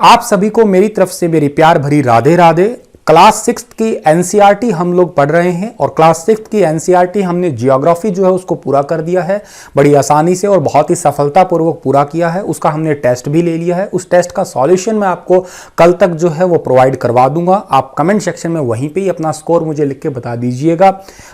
आप सभी को मेरी तरफ से मेरी प्यार भरी राधे राधे। क्लास 6 की एनसीईआरटी हम लोग पढ़ रहे हैं और क्लास 6 की एनसीईआरटी हमने जियोग्राफी जो है उसको पूरा कर दिया है बड़ी आसानी से और बहुत ही सफलतापूर्वक पूरा किया है। उसका हमने टेस्ट भी ले लिया है। उस टेस्ट का सॉल्यूशन मैं आपको कल तक जो है वो प्रोवाइड करवा दूंगा। आप कमेंट सेक्शन में वहीं पे ही अपना स्कोर मुझे लिख के बता दीजिएगा।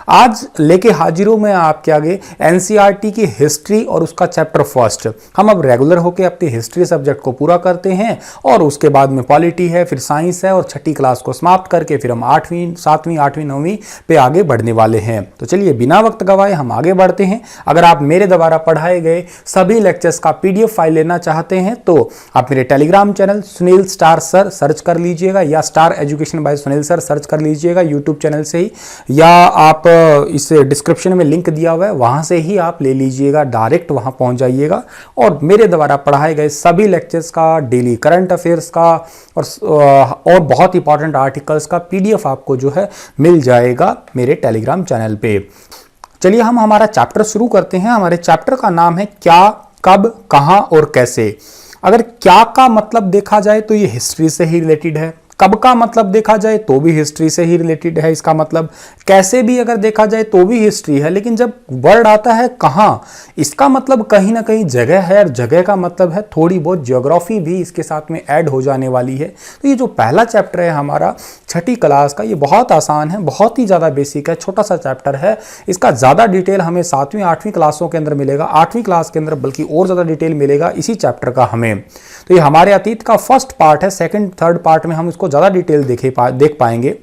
आज लेके हाजिर हूं मैं आपके आगे एनसीईआरटी की हिस्ट्री और उसका चैप्टर फर्स्ट। हम अब रेगुलर होकर अपनी हिस्ट्री सब्जेक्ट को पूरा करते हैं और उसके बाद में पॉलिटी है, फिर साइंस है और छठी क्लास को समाप्त करके फिर हम 8वीं 7वीं 8वीं 9वीं पे आगे बढ़ने वाले हैं। तो चलिए बिना वक्त गवाए हम आगे बढ़ते हैं। अगर आप मेरे द्वारा पढ़ाए गए सभी लेक्चर्स का पीडीएफ फाइल लेना चाहते हैं तो आप मेरे Telegram channel Sunil star sir search कर लीजिएगा या star education by Sunil sir search कर लीजिएगा यूट्यूब चैनल से ही, या आप इस डिस्क्रिप्शन में लिंक दिया हुआ है वहां से ही आप ले लीजिएगा, डायरेक्ट वहां पहुंच जाइएगा और मेरे द्वारा पढ़ाए गए सभी लेक्चर्स का, डेली करंट अफेयर्स का और बहुत इंपॉर्टेंट आर्टिकल्स का पीडीएफ आपको जो है मिल जाएगा मेरे टेलीग्राम चैनल पे। चलिए हम हमारा चैप्टर शुरू करते हैं। हमारे चैप्टर का नाम है क्या, कब, कहां और कैसे। अगर क्या का मतलब देखा जाए तो ये हिस्ट्री से ही रिलेटेड है। कब का मतलब देखा जाए तो भी हिस्ट्री से ही रिलेटेड है इसका मतलब। कैसे भी अगर देखा जाए तो भी हिस्ट्री है। लेकिन जब वर्ड आता है कहां, इसका मतलब कहीं ना कहीं जगह है और जगह का मतलब है थोड़ी बहुत ज्योग्राफी भी इसके साथ में ऐड हो जाने वाली है। तो ये जो पहला चैप्टर है हमारा छठी क्लास का, ये बहुत आसान है, बहुत ही ज़्यादा बेसिक है, छोटा सा चैप्टर है। इसका ज़्यादा डिटेल हमें 7वीं 8वीं क्लासों के अंदर मिलेगा, 8वीं क्लास के अंदर बल्कि और ज़्यादा डिटेल मिलेगा इसी चैप्टर का हमें। तो ये हमारे अतीत का फर्स्ट पार्ट है। सेकंड थर्ड पार्ट में हम इसको ज़्यादा डिटेल देख पाएंगे।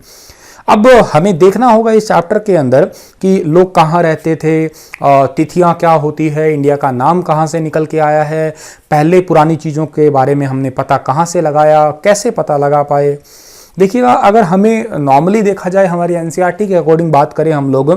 अब हमें देखना होगा इस चैप्टर के अंदर कि लोग कहाँ रहते थे, तिथियां क्या होती है, इंडिया का नाम कहाँ से निकल के आया है, पहले पुरानी चीज़ों के बारे में हमने पता कहाँ से लगाया, कैसे पता लगा पाए। देखिएगा, अगर हमें नॉर्मली देखा जाए हमारी एनसीईआरटी के अकॉर्डिंग बात करें हम लोग,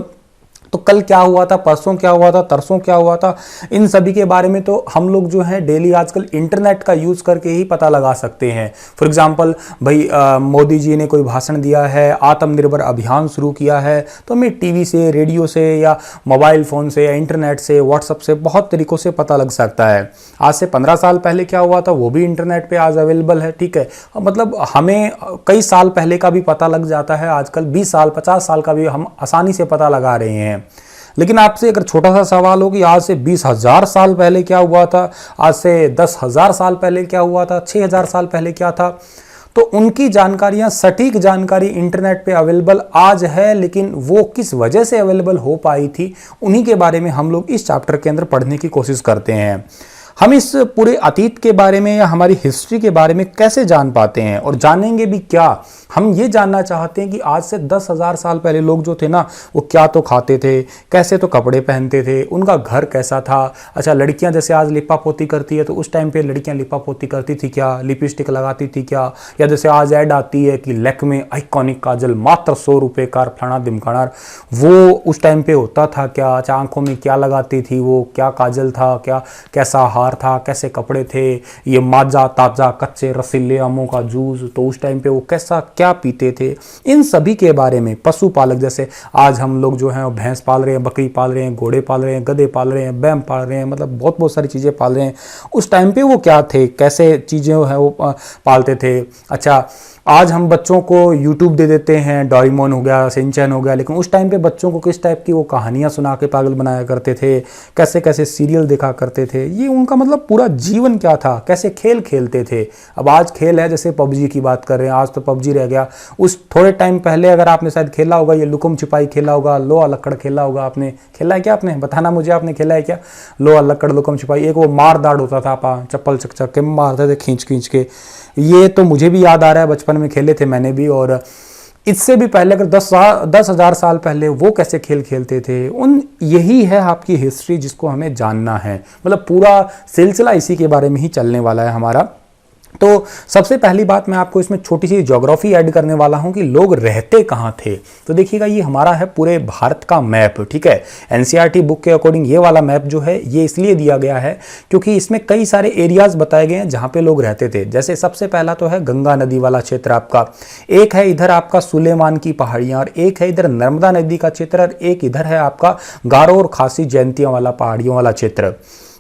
तो कल क्या हुआ था, परसों क्या हुआ था, तरसों क्या हुआ था, इन सभी के बारे में तो हम लोग जो है डेली आजकल इंटरनेट का यूज़ करके ही पता लगा सकते हैं। फॉर एग्जांपल भाई मोदी जी ने कोई भाषण दिया है, आत्मनिर्भर अभियान शुरू किया है, तो हमें टीवी से, रेडियो से या मोबाइल फ़ोन से या इंटरनेट से, व्हाट्सअप से बहुत तरीक़ों से पता लग सकता है। आज से 15 साल पहले क्या हुआ था वो भी इंटरनेट पर आज अवेलेबल है। ठीक है, मतलब हमें कई साल पहले का भी पता लग जाता है। आजकल 20 साल 50 साल का भी हम आसानी से पता लगा रहे हैं। लेकिन आपसे अगर छोटा सा सवाल हो कि आज से 20,000 साल पहले क्या हुआ था, आज से 10,000 साल पहले क्या हुआ था, 6,000 साल पहले क्या था, तो उनकी जानकारियां, सटीक जानकारी इंटरनेट पे अवेलेबल आज है। लेकिन वो किस वजह से अवेलेबल हो पाई थी, उन्हीं के बारे में हम लोग इस चैप्टर के अंदर पढ़ने की कोशिश करते हैं। हम इस पूरे अतीत के बारे में या हमारी हिस्ट्री के बारे में कैसे जान पाते हैं और जानेंगे भी क्या। हम ये जानना चाहते हैं कि आज से 10,000 साल पहले लोग जो थे ना, वो क्या तो खाते थे, कैसे तो कपड़े पहनते थे, उनका घर कैसा था। अच्छा, लड़कियां जैसे आज लिपा पोती करती है तो उस टाइम पे लड़कियां लिपा पोती करती थी क्या, लिपस्टिक लगाती थी क्या, या जैसे आज ऐड आती है कि लैक्मे आइकॉनिक काजल मात्र 100 रुपये का, फलाना दिमकाना, वो उस टाइम पे होता था क्या। अच्छा, आंखों में क्या लगाती थी वो, क्या काजल था, क्या कैसा हार था, कैसे कपड़े थे, ये माजा ताजा कच्चे रसीले आमों का जूस, तो उस टाइम पे वो कैसा क्या पीते थे। इन सभी के बारे में पशुपालक, जैसे आज हम लोग जो हैं भैंस पाल रहे हैं, बकरी पाल रहे हैं, घोड़े पाल रहे हैं, गधे पाल रहे हैं, बैल पाल रहे हैं, मतलब बहुत सारी चीज़ें पाल रहे हैं। उस टाइम पे वो क्या थे, कैसे चीज़ें हैं वो पालते थे। अच्छा, आज हम बच्चों को यूट्यूब दे देते हैं, डोरेमोन हो गया, शिनचैन हो गया, लेकिन उस टाइम पे बच्चों को किस टाइप की वो कहानियाँ सुना के पागल बनाया करते थे, कैसे कैसे सीरियल देखा करते थे। ये उनका मतलब पूरा जीवन क्या था, कैसे खेल खेलते थे। अब आज खेल है, जैसे पबजी की बात कर रहे हैं, आज तो पबजी रह गया। उस थोड़े टाइम पहले अगर आपने शायद खेला होगा, ये लुकम छिपाई खेला होगा, लोहा लक्कड़ खेला होगा। आपने खेला है क्या? आपने बताना मुझे, आपने खेला है क्या? लोहा लक्कड़ लुकम छिपाई, एक वो मार दाड़ होता था, आप चप्पल चक चक के मारते थे खींच खींच के। ये तो मुझे भी याद आ रहा है, बचपन में खेले थे मैंने भी। और इससे भी पहले अगर 10,000 साल पहले वो कैसे खेल खेलते थे, यही है आपकी हिस्ट्री जिसको हमें जानना है। मतलब पूरा सिलसिला इसी के बारे में ही चलने वाला है हमारा। तो सबसे पहली बात मैं आपको इसमें छोटी सी ज्योग्राफी ऐड करने वाला हूं कि लोग रहते कहाँ थे। तो देखिएगा, ये हमारा है पूरे भारत का मैप। ठीक है, एनसीईआरटी बुक के अकॉर्डिंग ये वाला मैप जो है ये इसलिए दिया गया है क्योंकि इसमें कई सारे एरियाज बताए गए हैं जहाँ पे लोग रहते थे। जैसे सबसे पहला तो है गंगा नदी वाला क्षेत्र आपका, एक है इधर आपका सुलेमान की पहाड़ियाँ, और एक है इधर नर्मदा नदी का क्षेत्र, और एक इधर है आपका गारो और खासी जयंतियों वाला पहाड़ियों वाला क्षेत्र।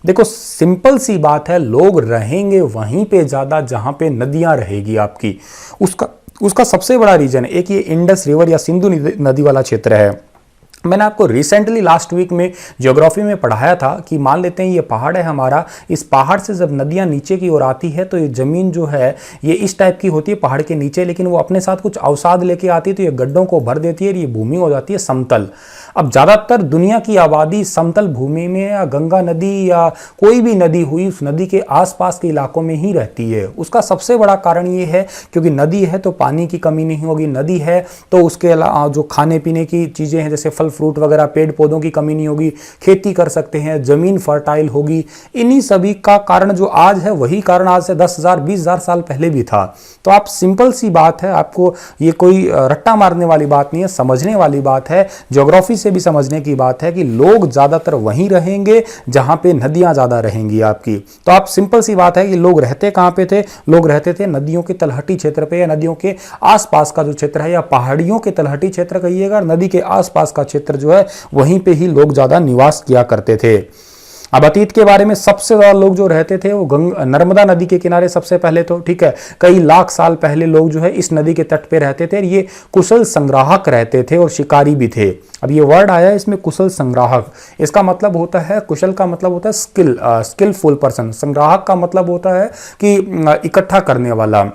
देखो सिंपल सी बात है, लोग रहेंगे वहीं पे ज़्यादा जहाँ पे नदियाँ रहेगी आपकी। उसका उसका सबसे बड़ा रीजन है, एक ये इंडस रिवर या सिंधु नदी वाला क्षेत्र है। मैंने आपको रिसेंटली लास्ट वीक में ज्योग्राफी में पढ़ाया था कि मान लेते हैं ये पहाड़ है हमारा, इस पहाड़ से जब नदियां नीचे की ओर आती है तो ये ज़मीन जो है ये इस टाइप की होती है पहाड़ के नीचे, लेकिन वो अपने साथ कुछ अवसाद लेके आती है तो ये गड्ढों को भर देती है और ये भूमि हो जाती है समतल। अब ज़्यादातर दुनिया की आबादी समतल भूमि में या गंगा नदी या कोई भी नदी हुई उस नदी के आसपास के इलाकों में ही रहती है। उसका सबसे बड़ा कारण ये है क्योंकि नदी है तो पानी की कमी नहीं होगी, नदी है तो उसके अलावा जो खाने पीने की चीज़ें हैं जैसे फल फ्रूट वगैरह पेड़ पौधों की कमी नहीं होगी, खेती कर सकते हैं, जमीन फर्टाइल होगी। इन्हीं सभी का कारण जो आज है वही कारण आज से 10,000 20,000 साल पहले भी था। तो आप सिंपल सी बात है, आपको ये कोई रट्टा मारने वाली बात नहीं है, समझने वाली बात है, ज्योग्राफी से भी समझने की बात है कि लोग ज्यादातर वहीं रहेंगे जहां पे नदियां ज्यादा रहेंगी आपकी। तो आप सिंपल सी बात है कि लोग रहते कहां पे थे, लोग रहते थे नदियों के तलहटी क्षेत्र पे या नदियों के आसपास का जो क्षेत्र है या पहाड़ियों के तलहटी क्षेत्र कहिएगा, नदी के आसपास का क्षेत्र जो है वहीं पे ही लोग ज्यादा निवास किया करते थे। अब अतीत के बारे में सबसे ज्यादा लोग जो रहते थे वो नर्मदा नदी के किनारे सबसे पहले, तो ठीक है कई लाख साल पहले लोग जो है इस नदी के तट पे रहते थे। ये कुशल संग्राहक रहते थे और शिकारी भी थे। अब ये वर्ड आया है इसमें कुशल संग्राहक, इसका मतलब होता है, कुशल का मतलब होता है स्किलफुल पर्सन, संग्राहक का मतलब होता है कि इकट्ठा करने वाला।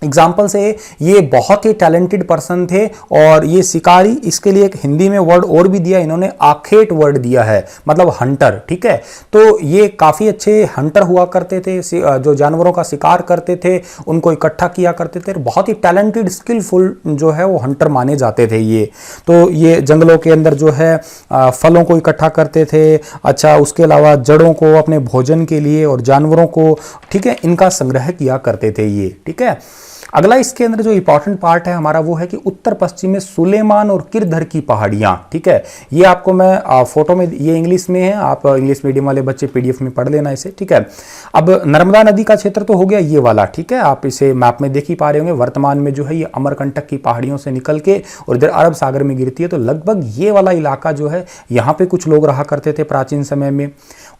एग्जाम्पल से ये बहुत ही टैलेंटेड पर्सन थे और ये शिकारी, इसके लिए एक हिंदी में वर्ड और भी दिया इन्होंने, आखेट वर्ड दिया है, मतलब हंटर। ठीक है, तो ये काफ़ी अच्छे हंटर हुआ करते थे, जो जानवरों का शिकार करते थे उनको इकट्ठा किया करते थे, बहुत ही टैलेंटेड स्किलफुल जो है वो हंटर माने जाते थे ये। तो ये जंगलों के अंदर जो है फलों को इकट्ठा करते थे, अच्छा उसके अलावा जड़ों को अपने भोजन के लिए और जानवरों को, ठीक है, इनका संग्रह किया करते थे ये। ठीक है, अगला इसके अंदर जो इंपॉर्टेंट पार्ट है हमारा वो है कि उत्तर पश्चिम में सुलेमान और किरधर की पहाड़ियां। ठीक है, ये आपको मैं फोटो में, ये इंग्लिश में है, आप इंग्लिश मीडियम वाले बच्चे पीडीएफ में पढ़ लेना इसे। ठीक है, अब नर्मदा नदी का क्षेत्र तो हो गया ये वाला, ठीक है, आप इसे मैप में देख ही पा रहे होंगे। वर्तमान में जो है ये अमरकंटक की पहाड़ियों से निकल के और इधर अरब सागर में गिरती है, तो लगभग ये वाला इलाका जो है यहाँ पे कुछ लोग रहा करते थे प्राचीन समय में।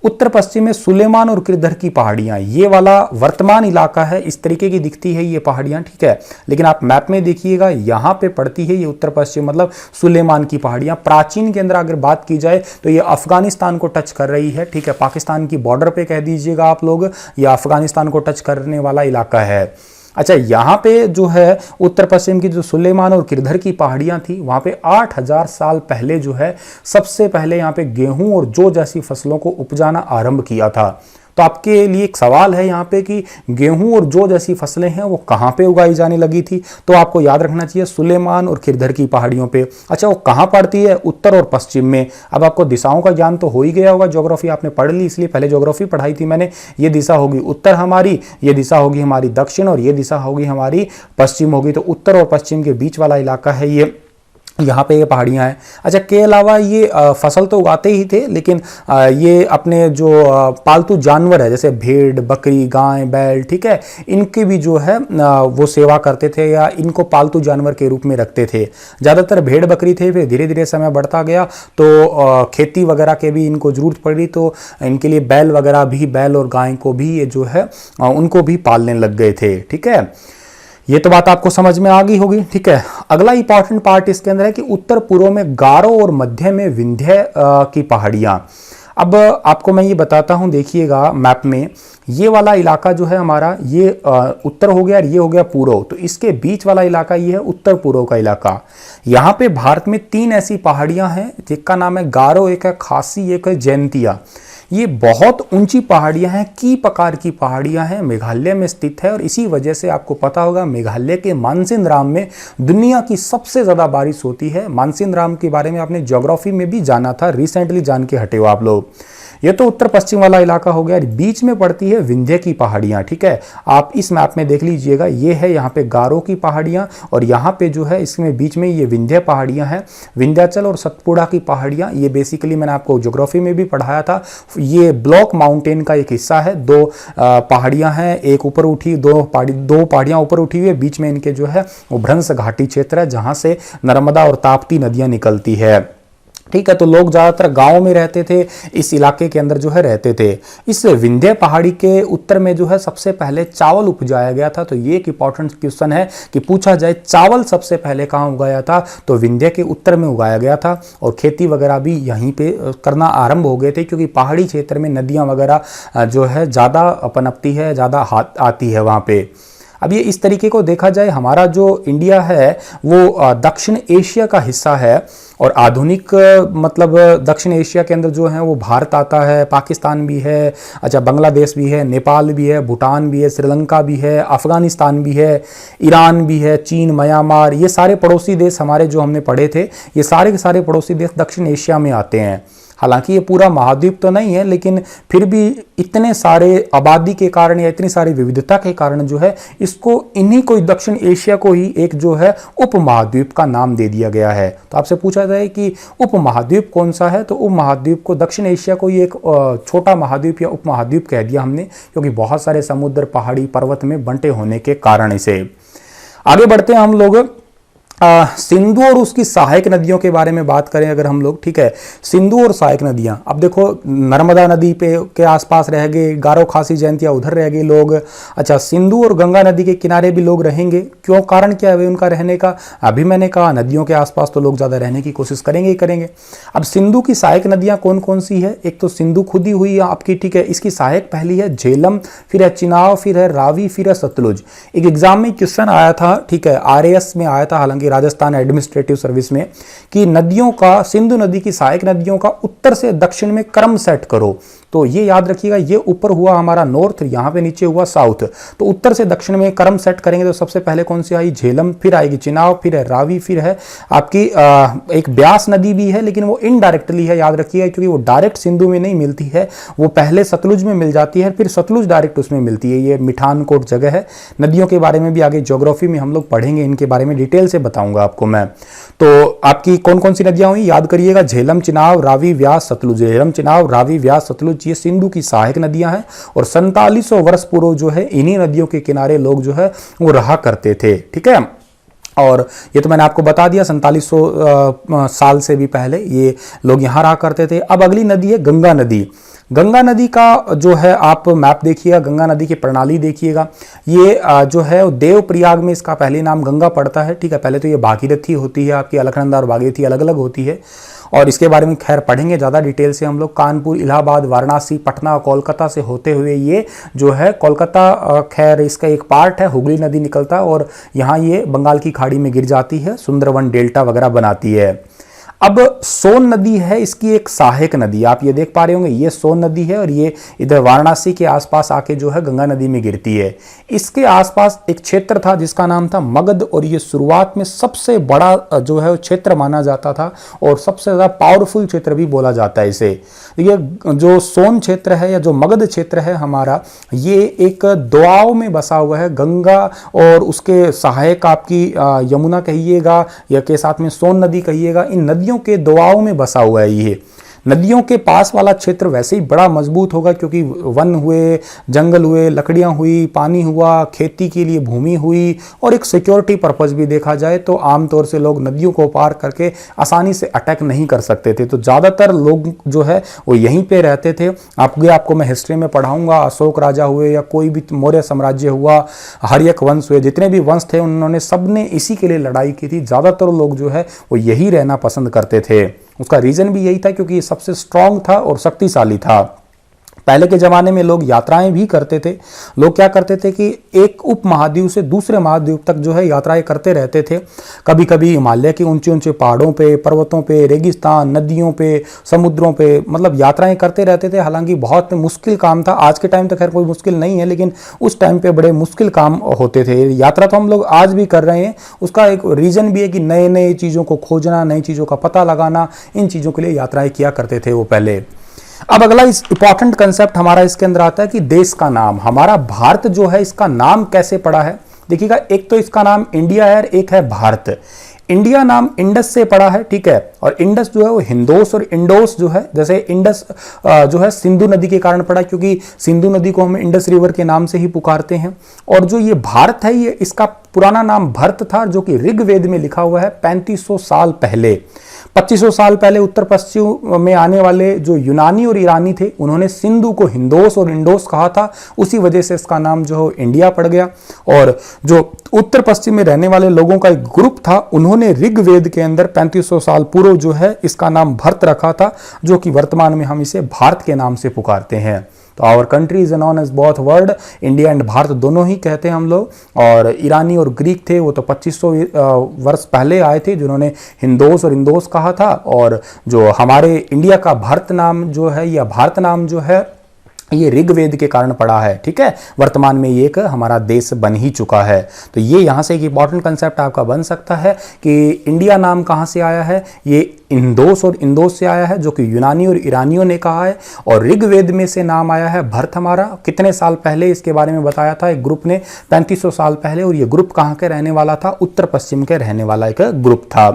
उत्तर पश्चिम में सुलेमान और किरधर की पहाड़ियां, ये वाला वर्तमान इलाका है, इस तरीके की दिखती है ये पहाड़ियां। ठीक है, लेकिन आप मैप में देखिएगा यहाँ पे पड़ती है ये उत्तर पश्चिम, मतलब सुलेमान की पहाड़ियां। प्राचीन के अंदर अगर बात की जाए तो ये अफगानिस्तान को टच कर रही है। ठीक है, पाकिस्तान की बॉर्डर पे कह दीजिएगा आप लोग, या अफगानिस्तान को टच करने वाला इलाका है। अच्छा, यहाँ पे जो है उत्तर पश्चिम की जो सुलेमान और किरधर की पहाड़ियाँ थी, वहाँ पे 8,000 साल पहले जो है सबसे पहले यहाँ पे गेहूं और जौ जैसी फसलों को उपजाना आरंभ किया था। तो आपके लिए एक सवाल है यहाँ पे कि गेहूं और जौ जैसी फसलें हैं वो कहाँ पे उगाई जाने लगी थी, तो आपको याद रखना चाहिए सुलेमान और किरधर की पहाड़ियों पे। अच्छा, वो कहाँ पड़ती है, उत्तर और पश्चिम में। अब आपको दिशाओं का ज्ञान तो हो ही गया होगा, ज्योग्राफी आपने पढ़ ली, इसलिए पहले ज्योग्राफी पढ़ाई थी मैंने। ये दिशा होगी उत्तर हमारी, ये दिशा होगी हमारी दक्षिण और ये दिशा होगी हमारी पश्चिम होगी। तो उत्तर और पश्चिम के बीच वाला इलाका है ये, यहाँ पे ये पहाड़ियाँ हैं। अच्छा, के अलावा ये फसल तो उगाते ही थे, लेकिन ये अपने जो पालतू जानवर है जैसे भेड़ बकरी गाय बैल, ठीक है, इनकी भी जो है वो सेवा करते थे या इनको पालतू जानवर के रूप में रखते थे। ज़्यादातर भेड़ बकरी थे, फिर धीरे धीरे समय बढ़ता गया तो खेती वगैरह के भी इनको ज़रूरत पड़ी, तो इनके लिए बैल वगैरह भी, बैल और गाय को भी ये जो है उनको भी पालने लग गए थे। ठीक है, ये तो बात आपको समझ में आ गई होगी। ठीक है, अगला इंपॉर्टेंट पार्ट इसके अंदर है कि उत्तर पूर्व में गारो और मध्य में विंध्य की पहाड़ियां। अब आपको मैं ये बताता हूं, देखिएगा मैप में, ये वाला इलाका जो है हमारा, ये उत्तर हो गया और ये हो गया पूर्व, तो इसके बीच वाला इलाका ये है उत्तर पूर्व का इलाका। यहाँ पे भारत में 3 ऐसी पहाड़ियां हैं जिसका नाम है गारो, एक है खासी, एक है जयंतिया। ये बहुत ऊंची पहाड़ियां हैं, की प्रकार की पहाड़ियां हैं, मेघालय में स्थित है और इसी वजह से आपको पता होगा मेघालय के मानसिनराम में दुनिया की सबसे ज़्यादा बारिश होती है। मानसिनराम के बारे में आपने ज्योग्राफी में भी जाना था, रिसेंटली जान के हटे हो आप लोग। ये तो उत्तर पश्चिम वाला इलाका हो गया, बीच में पड़ती है विंध्य की पहाड़ियाँ। ठीक है, आप इस मैप में देख लीजिएगा, ये है यहाँ पे गारो की पहाड़ियाँ और यहाँ पे जो है इसमें बीच में ये विंध्य पहाड़ियाँ हैं। विंध्याचल और सतपुड़ा की पहाड़ियाँ, ये बेसिकली मैंने आपको ज्योग्राफी में भी पढ़ाया था, ये ब्लॉक माउंटेन का एक हिस्सा है। 2 पहाड़ियाँ हैं, एक ऊपर उठी, 2 पहाड़ियाँ ऊपर उठी हुई है, बीच में इनके जो है वो भ्रंश घाटी क्षेत्र है जहाँ से नर्मदा और ताप्ती नदियाँ निकलती है। ठीक है। तो लोग ज़्यादातर गाँव में रहते थे, इस इलाके के अंदर जो है रहते थे। इस विंध्य पहाड़ी के उत्तर में जो है सबसे पहले चावल उपजाया गया था। तो ये एक इंपॉर्टेंट क्वेश्चन है कि पूछा जाए चावल सबसे पहले कहाँ उगाया था, तो विंध्य के उत्तर में उगाया गया था। और खेती वगैरह भी यहीं पे करना आरंभ हो गए थे, क्योंकि पहाड़ी क्षेत्र में नदियाँ वगैरह जो है ज़्यादा पनपती है, ज़्यादा आती है वहाँ पे। अब ये इस तरीके को देखा जाए, हमारा जो इंडिया है वो दक्षिण एशिया का हिस्सा है। और आधुनिक मतलब दक्षिण एशिया के अंदर जो है वो भारत आता है, पाकिस्तान भी है, अच्छा बांग्लादेश भी है, नेपाल भी है, भूटान भी है, श्रीलंका भी है, अफगानिस्तान भी है, ईरान भी है, चीन, म्यांमार, ये सारे पड़ोसी देश हमारे जो हमने पढ़े थे, ये सारे के सारे पड़ोसी देश दक्षिण एशिया में आते हैं। हालांकि ये पूरा महाद्वीप तो नहीं है, लेकिन फिर भी इतने सारे आबादी के कारण या इतनी सारी विविधता के कारण जो है इसको इन्हीं को दक्षिण एशिया को ही एक जो है उपमहाद्वीप का नाम दे दिया गया है। तो आपसे पूछा जाए कि उपमहाद्वीप कौन सा है, तो उपमहाद्वीप को दक्षिण एशिया को ही एक छोटा महाद्वीप या उपमहाद्वीप कह दिया हमने, क्योंकि बहुत सारे समुद्र, पहाड़ी, पर्वत में बंटे होने के कारण। इसे आगे बढ़ते हैं हम लोग। सिंधु और उसकी सहायक नदियों के बारे में बात करें अगर हम लोग, ठीक है। सिंधु और सहायक नदियां, अब देखो नर्मदा नदी पे के आसपास रह गए, गारो खासी जयंतिया उधर रह गए लोग। अच्छा, सिंधु और गंगा नदी के किनारे भी लोग रहेंगे, क्यों, कारण क्या है उनका रहने का? अभी मैंने कहा नदियों के आसपास तो लोग ज़्यादा रहने की कोशिश करेंगे ही करेंगे। अब सिंधु की सहायक नदियाँ कौन कौन सी है? एक तो सिंधु खुद ही हुई आपकी, ठीक है, इसकी सहायक पहली है झेलम, फिर है चिनाब, फिर है रावी, फिर है सतलुज। एक एग्जाम में क्वेश्चन आया था, ठीक है, RAS में आया था, हालांकि राजस्थान एडमिनिस्ट्रेटिव सर्विस में, कि नदियों का, सिंधु नदी की सहायक नदियों का उत्तर से दक्षिण में क्रम सेट करो। तो ये याद रखिएगा, ये ऊपर हुआ हमारा नॉर्थ, यहाँ पे नीचे हुआ साउथ। तो उत्तर से दक्षिण में क्रम सेट करेंगे तो सबसे पहले कौन सी आई? झेलम, फिर आएगी चिनाब, फिर है रावी, फिर है आपकी एक ब्यास नदी भी है, लेकिन वो इनडायरेक्टली है, याद रखिएगा, क्योंकि वो डायरेक्ट सिंधु में नहीं मिलती है, वो पहले सतलुज में मिल जाती है, फिर सतलुज डायरेक्ट उसमें मिलती है। ये मिठानकोट जगह है। नदियों के बारे में भी आगे ज्योग्राफी में हम लोग पढ़ेंगे, इनके बारे में डिटेल से बताऊंगा आपको मैं। तो आपकी कौन कौन सी नदियां हुई याद करिएगा, झेलम, चिनाब, रावी, व्यास, सतलुज। झेलम, चिनाब, रावी, व्यास, सतलुज, ये सिंधु की सहायक नदियां हैं। और 4700 वर्ष पूर्व जो है इन्हीं नदियों के किनारे लोग जो है वो रहा करते थे, ठीक है। और ये तो मैंने आपको बता दिया, 4700 साल से भी पहले ये लोग यहाँ रहा करते थे। अब अगली नदी है गंगा नदी। गंगा नदी का जो है आप मैप देखिएगा, गंगा नदी की प्रणाली देखिएगा। ये जो है देवप्रयाग में इसका पहले नाम गंगा पड़ता है, ठीक है। पहले तो ये भागीरथी होती है आपकी, अलकनंदा और भागीरथी अलग अलग होती है, और इसके बारे में खैर पढ़ेंगे ज़्यादा डिटेल से हम लोग। कानपुर, इलाहाबाद, वाराणसी, पटना, कोलकाता से होते हुए ये जो है कोलकाता, खैर इसका एक पार्ट है, हुगली नदी निकलता है और यहाँ ये बंगाल की खाड़ी में गिर जाती है, सुंदरवन डेल्टा वगैरह बनाती है। अब सोन नदी है इसकी एक सहायक नदी, आप ये देख पा रहे होंगे, ये सोन नदी है और ये इधर वाराणसी के आसपास आके जो है गंगा नदी में गिरती है। इसके आसपास एक क्षेत्र था जिसका नाम था मगध, और ये शुरुआत में सबसे बड़ा जो है क्षेत्र माना जाता था और सबसे ज़्यादा पावरफुल क्षेत्र भी बोला जाता है इसे। ये जो सोन क्षेत्र है या जो मगध क्षेत्र है हमारा, ये एक दोआब में बसा हुआ है। गंगा और उसके सहायक आपकी यमुना कहिएगा या के साथ में सोन नदी कहिएगा, इन नदियों के दोआब में बसा हुआ है ये। नदियों के पास वाला क्षेत्र वैसे ही बड़ा मजबूत होगा, क्योंकि वन हुए, जंगल हुए, लकड़ियां हुई, पानी हुआ, खेती के लिए भूमि हुई, और एक सिक्योरिटी पर्पस भी देखा जाए तो आमतौर से लोग नदियों को पार करके आसानी से अटैक नहीं कर सकते थे। तो ज़्यादातर लोग जो है वो यहीं पे रहते थे। आपको मैं हिस्ट्री में पढ़ाऊंगा, अशोक राजा हुए या कोई भी मौर्य साम्राज्य हुआ, हर्यक वंश हुए, जितने भी वंश थे उन्होंने सबने इसी के लिए लड़ाई की थी। ज़्यादातर लोग जो है वो यही रहना पसंद करते थे। उसका रीजन भी यही था क्योंकि ये सबसे स्ट्रांग था और शक्तिशाली था। पहले के ज़माने में लोग यात्राएं भी करते थे। लोग क्या करते थे कि एक उपमहाद्वीप से दूसरे महाद्वीप तक जो है यात्राएं करते रहते थे। कभी कभी हिमालय के ऊंचे ऊंचे पहाड़ों पे, पर्वतों पे, रेगिस्तान, नदियों पे, समुद्रों पे, मतलब यात्राएं करते रहते थे। हालांकि बहुत मुश्किल काम था। आज के टाइम तो खैर कोई मुश्किल नहीं है, लेकिन उस टाइम पे बड़े मुश्किल काम होते थे। यात्रा तो हम लोग आज भी कर रहे हैं। उसका एक रीज़न भी है कि नए नए चीज़ों को खोजना, नई चीज़ों का पता लगाना, इन चीज़ों के लिए यात्राएं किया करते थे वो पहले। अब अगला इस इंपॉर्टेंट कंसेप्ट हमारा इसके अंदर आता है कि देश का नाम। हमारा भारत जो है इसका नाम कैसे पड़ा है? देखिएगा, एक तो इसका नाम इंडिया है, एक है भारत। इंडिया नाम इंडस से पड़ा है, ठीक है, और इंडस जो है वो हिंदोस और इंडोस जो है, जैसे इंडस जो है सिंधु नदी के कारण पड़ा, क्योंकि सिंधु नदी को हम इंडस रिवर के नाम से ही पुकारते हैं। और जो ये भारत है, ये इसका पुराना नाम भरत था, जो कि ऋग्वेद में लिखा हुआ है 3500 साल पहले। 2500 साल पहले उत्तर पश्चिम में आने वाले जो यूनानी और ईरानी थे, उन्होंने सिंधु को हिंदोस और इंडोस कहा था, उसी वजह से इसका नाम जो है इंडिया पड़ गया। और जो उत्तर पश्चिम में रहने वाले लोगों का एक ग्रुप था, उन्होंने ऋग्वेद के अंदर 3500 साल पूर्व जो है इसका नाम भरत रखा था, जो कि वर्तमान में हम इसे भारत के नाम से पुकारते हैं। तो our country is known as both word, India and Bharat दोनों ही कहते हैं हम लोग। और ईरानी और ग्रीक थे, वो तो 2500 वर्ष पहले आए थे, जिन्होंने हिंदोस और इंदोस कहा था। और जो हमारे इंडिया का भारत नाम जो है, या भारत नाम जो है, ये ऋग्वेद के कारण पड़ा है। ठीक है, वर्तमान में ये एक हमारा देश बन ही चुका है। तो ये यहाँ से एक इंपॉर्टेंट कंसेप्ट आपका बन सकता है कि इंडिया नाम कहाँ से आया है। ये इंदोस और इंदोस से आया है, जो कि यूनानी और ईरानियों ने कहा है। और ऋग्वेद में से नाम आया है भरत हमारा। कितने साल पहले इसके बारे में बताया था एक ग्रुप ने, 3500 साल पहले। और ये ग्रुप कहाँ के रहने वाला था, उत्तर पश्चिम के रहने वाला एक ग्रुप था।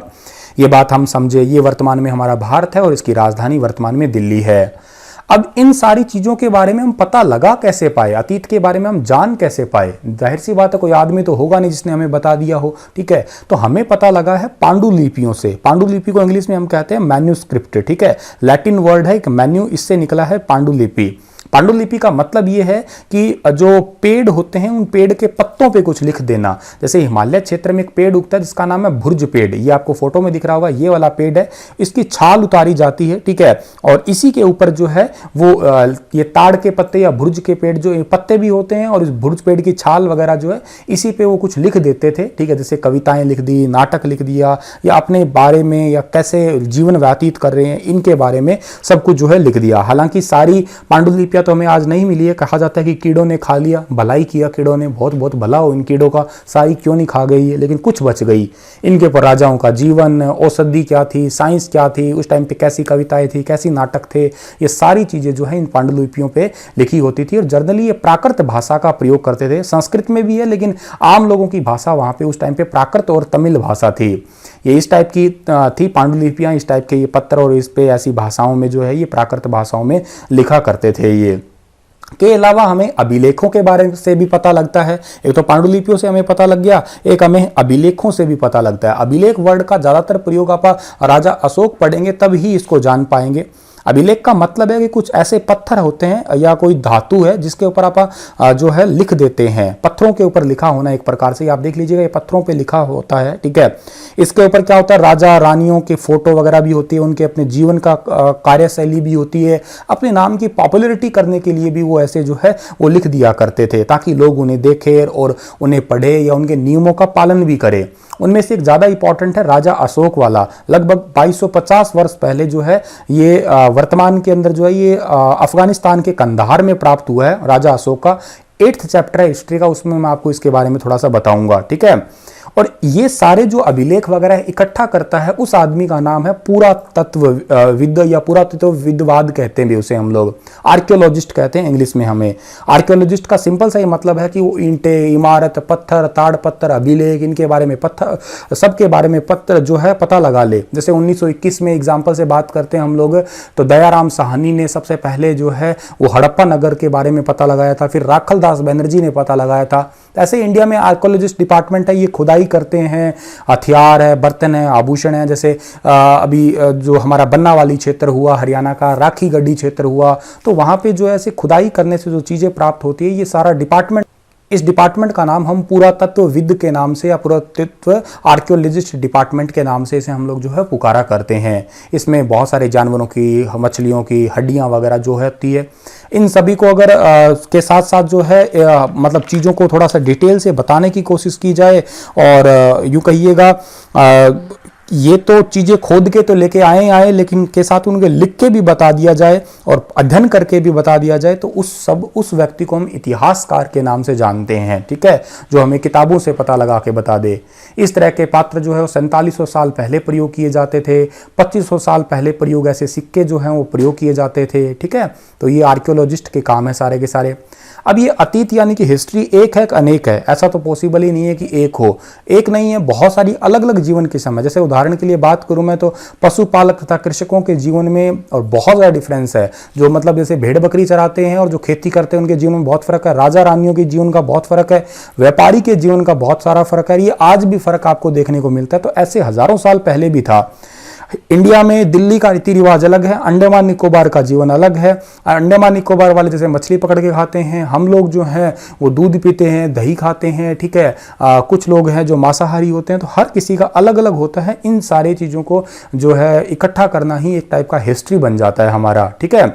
ये बात हम समझे। ये वर्तमान में हमारा भारत है और इसकी राजधानी वर्तमान में दिल्ली है। अब इन सारी चीजों के बारे में हम पता लगा कैसे पाए, अतीत के बारे में हम जान कैसे पाए। जाहिर सी बात है, कोई आदमी तो होगा नहीं जिसने हमें बता दिया हो। ठीक है, तो हमें पता लगा है पांडुलिपियों से। पांडुलिपि को इंग्लिश में हम कहते हैं मैन्यूस्क्रिप्ट। ठीक है, लैटिन वर्ड है एक मैन्यू, इससे निकला है पांडुलिपि। पांडुलिपि का मतलब ये है कि जो पेड़ होते हैं, उन पेड़ के पत्तों पे कुछ लिख देना। जैसे हिमालय क्षेत्र में एक पेड़ उगता है जिसका नाम है भुर्ज पेड़, ये आपको फोटो में दिख रहा होगा, ये वाला पेड़ है। इसकी छाल उतारी जाती है। ठीक है, और इसी के ऊपर जो है वो ये ताड़ के पत्ते या भुर्ज के पेड़ जो पत्ते भी होते हैं, और इस भुर्ज पेड़ की छाल वगैरह जो है, इसी पे वो कुछ लिख देते थे। ठीक है, जैसे कविताएं लिख दी, नाटक लिख दिया, या अपने बारे में या कैसे जीवन व्यतीत कर रहे हैं इनके बारे में सब कुछ जो है लिख दिया। हालांकि सारी पांडुलिपियां तो हमें आज नहीं मिली है। कहा जाता है कि कीड़ों ने खा लिया, भलाई किया कीड़ों ने, बहुत बहुत भला हो इन कीड़ों का, सारी क्यों नहीं खा गई है, लेकिन कुछ बच गई। इनके ऊपर राजाओं का जीवन, औषधि क्या थी, साइंस क्या थी, उस टाइम पे कैसी कविताएं थी, कैसी नाटक थे, ये सारी चीजें जो है इन पांडुलिपियों पे लिखी होती थी। और जनरली ये प्राकृत भाषा का प्रयोग करते थे। संस्कृत में भी है, लेकिन आम लोगों की भाषा वहां पे उस टाइम पे प्राकृत और तमिल भाषा थी। ये इस टाइप की थी पांडुलिपियां, इस टाइप के ये पत्र, और इस पे ऐसी भाषाओं में जो है ये प्राकृत भाषाओं में लिखा करते थे। ये के अलावा हमें अभिलेखों के बारे से भी पता लगता है। एक तो पांडुलिपियों से हमें पता लग गया, एक हमें अभिलेखों से भी पता लगता है। अभिलेख वर्ड का ज्यादातर प्रयोग आप राजा अशोक पढ़ेंगे तब ही इसको जान पाएंगे। अभिलेख का मतलब है कि कुछ ऐसे पत्थर होते हैं या कोई धातु है जिसके ऊपर आप जो है लिख देते हैं। पत्थरों के ऊपर लिखा होना एक प्रकार से, आप देख लीजिएगा ये पत्थरों पे लिखा होता है। ठीक है, इसके ऊपर क्या होता है, राजा रानियों के फोटो वगैरह भी होती है, उनके अपने जीवन का कार्यशैली भी होती है। अपने नाम की पॉपुलैरिटी करने के लिए भी वो ऐसे जो है वो लिख दिया करते थे, ताकि लोग उन्हें देखें और उन्हें पढ़े या उनके नियमों का पालन भी करें। उनमें से एक ज्यादा इंपॉर्टेंट है राजा अशोक वाला। लगभग 2250 वर्ष पहले जो है ये वर्तमान के अंदर जो है ये अफगानिस्तान के कंधार में प्राप्त हुआ है। राजा अशोक का 8th चैप्टर है हिस्ट्री का, उसमें मैं आपको इसके बारे में थोड़ा सा बताऊंगा। ठीक है, और ये सारे जो अभिलेख वगैरह इकट्ठा करता है उस आदमी का नाम है पुरातत्वविद या पुरातत्वविदवाद कहते हैं भी उसे हम लोग, आर्कियोलॉजिस्ट कहते हैं इंग्लिश में। हमें आर्कियोलॉजिस्ट का सिंपल सा ही मतलब है कि वो ईंटें, इमारत, पत्थर, ताड़ पत्थर, अभिलेख, इनके बारे में, पत्थर सबके बारे में पत्र जो है पता लगा ले। जैसे 1921 में एग्जाम्पल से बात करते हैं हम लोग, तो दयाराम साहनी ने सबसे पहले जो है वो हड़प्पा नगर के बारे में पता लगाया था, फिर राखल दास बनर्जी ने पता लगाया था। ऐसे इंडिया में आर्कियोलॉजिस्ट डिपार्टमेंट है, ये खुदाई करते हैं, हथियार है, बर्तन है, आभूषण है। जैसे अभी जो हमारा बन्ना वाली क्षेत्र हुआ हरियाणा का, राखी गढ़ी क्षेत्र हुआ, तो वहां पे जो ऐसे खुदाई करने से जो चीजें प्राप्त होती है, ये सारा डिपार्टमेंट, इस डिपार्टमेंट का नाम हम पुरातत्वविद के नाम से या पुरातत्व आर्कियोलॉजिस्ट डिपार्टमेंट के नाम से इसे हम लोग जो है पुकारा करते हैं। इसमें बहुत सारे जानवरों की, मछलियों की हड्डियां वगैरह जो होती है, इन सभी को अगर के साथ साथ जो है मतलब चीज़ों को थोड़ा सा डिटेल से बताने की कोशिश की जाए, और यूँ कहिएगा ये तो चीज़ें खोद के तो लेके आए, लेकिन के साथ उनके लिख के भी बता दिया जाए और अध्ययन करके भी बता दिया जाए, तो उस व्यक्ति को हम इतिहासकार के नाम से जानते हैं। ठीक है, जो हमें किताबों से पता लगा के बता दे। इस तरह के पात्र जो है वो 4700 साल पहले प्रयोग किए जाते थे, 2500 साल पहले प्रयोग ऐसे सिक्के जो हैं वो प्रयोग किए जाते थे। ठीक है, तो ये आर्कियोलॉजिस्ट के काम है सारे के सारे। अब ये अतीत यानी कि हिस्ट्री एक है कि अनेक है, ऐसा तो पॉसिबल ही नहीं है कि एक हो। एक नहीं है, बहुत सारी अलग अलग जीवन किस्म है। जैसे उदाहरण के लिए बात करूं मैं, तो पशुपालक तथा कृषकों के जीवन में और बहुत ज़्यादा डिफरेंस है। जो मतलब जैसे भेड़ बकरी चराते हैं और जो खेती करते हैं उनके जीवन में बहुत फर्क है। राजा रानियों के जीवन का बहुत फर्क है, व्यापारी के जीवन का बहुत सारा फर्क है। ये आज भी फर्क आपको देखने को मिलता है। तो ऐसे हजारों साल पहले भी था। इंडिया में दिल्ली का रीति रिवाज अलग है, अंडमान निकोबार का जीवन अलग है। अंडमान निकोबार वाले जैसे मछली पकड़ के खाते हैं, हम लोग जो हैं वो दूध पीते हैं, दही खाते हैं, ठीक है। कुछ लोग हैं जो मांसाहारी होते हैं, तो हर किसी का अलग अलग होता है। इन सारी चीज़ों को जो है इकट्ठा करना ही एक टाइप का हिस्ट्री बन जाता है हमारा, ठीक है।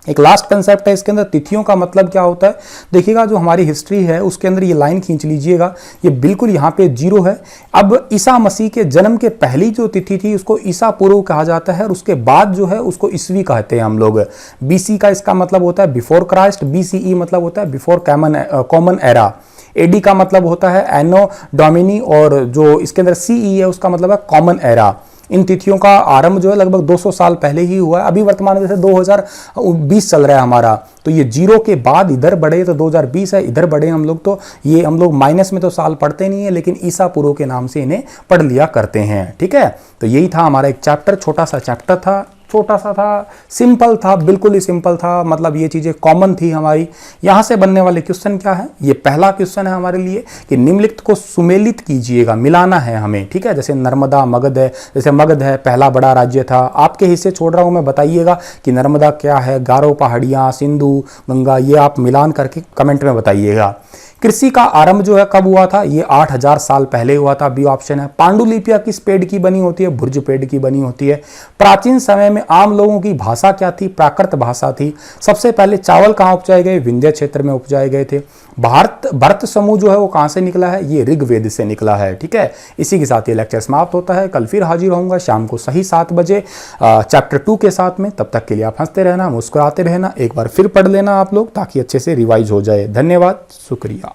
एक लास्ट कंसेप्ट है इसके अंदर, तिथियों का मतलब क्या होता है। देखिएगा जो हमारी हिस्ट्री है उसके अंदर ये लाइन खींच लीजिएगा, ये बिल्कुल यहाँ पे 0 है। अब ईसा मसीह के जन्म के पहली जो तिथि थी उसको ईसा पूर्व कहा जाता है, और उसके बाद जो है उसको ईस्वी कहते हैं हम लोग। बीसी का इसका मतलब होता है बिफोर क्राइस्ट, बीसीई मतलब होता है बिफोर कॉमन एरा, एडी का मतलब होता है एनो डोमिनी, और जो इसके अंदर सीई है उसका मतलब है कॉमन एरा। इन तिथियों का आरंभ जो है लगभग 200 साल पहले ही हुआ है। अभी वर्तमान में जैसे 2020 चल रहा है हमारा, तो ये 0 के बाद इधर बढ़े तो 2020 है, इधर बढ़े हम लोग तो ये हम लोग माइनस में तो साल पढ़ते नहीं है, लेकिन ईसा पूर्व के नाम से इन्हें पढ़ लिया करते हैं, ठीक है। तो यही था हमारा एक चैप्टर, छोटा सा चैप्टर था, छोटा सा था, सिंपल था, बिल्कुल ही सिंपल था। मतलब ये चीजें कॉमन थी हमारी। यहां से बनने वाले क्वेश्चन क्या है, ये पहला क्वेश्चन है हमारे लिए कि निम्नलिखित को सुमेलित कीजिएगा, मिलाना है हमें, ठीक है। जैसे नर्मदा मगध है, जैसे मगध है पहला बड़ा राज्य था, आपके हिस्से छोड़ रहा हूं मैं, बताइएगा कि नर्मदा क्या है, गारो पहाड़ियां, सिंधु, गंगा, ये आप मिलान करके कमेंट में बताइएगा। कृषि का आरंभ जो है कब हुआ था, ये 8000 साल पहले हुआ था, बी ऑप्शन है। पांडुलिपियां किस पेड़ की बनी होती है, भुर्ज पेड़ की बनी होती है। प्राचीन समय में आम लोगों की भाषा क्या थी, प्राकृत भाषा थी। सबसे पहले चावल कहाँ उपजाए गए, विंध्य क्षेत्र में उपजाए गए थे। भरत समूह जो है वो कहां से निकला है, ये ऋग्वेद से निकला है, ठीक है। इसी के साथ ये लेक्चर समाप्त होता है। कल फिर हाजिर होऊंगा शाम को सही 7 बजे चैप्टर 2 के साथ में। तब तक के लिए आप हंसते रहना, मुस्कुराते रहना, एक बार फिर पढ़ लेना आप लोग ताकि अच्छे से रिवाइज हो जाए। धन्यवाद, शुक्रिया।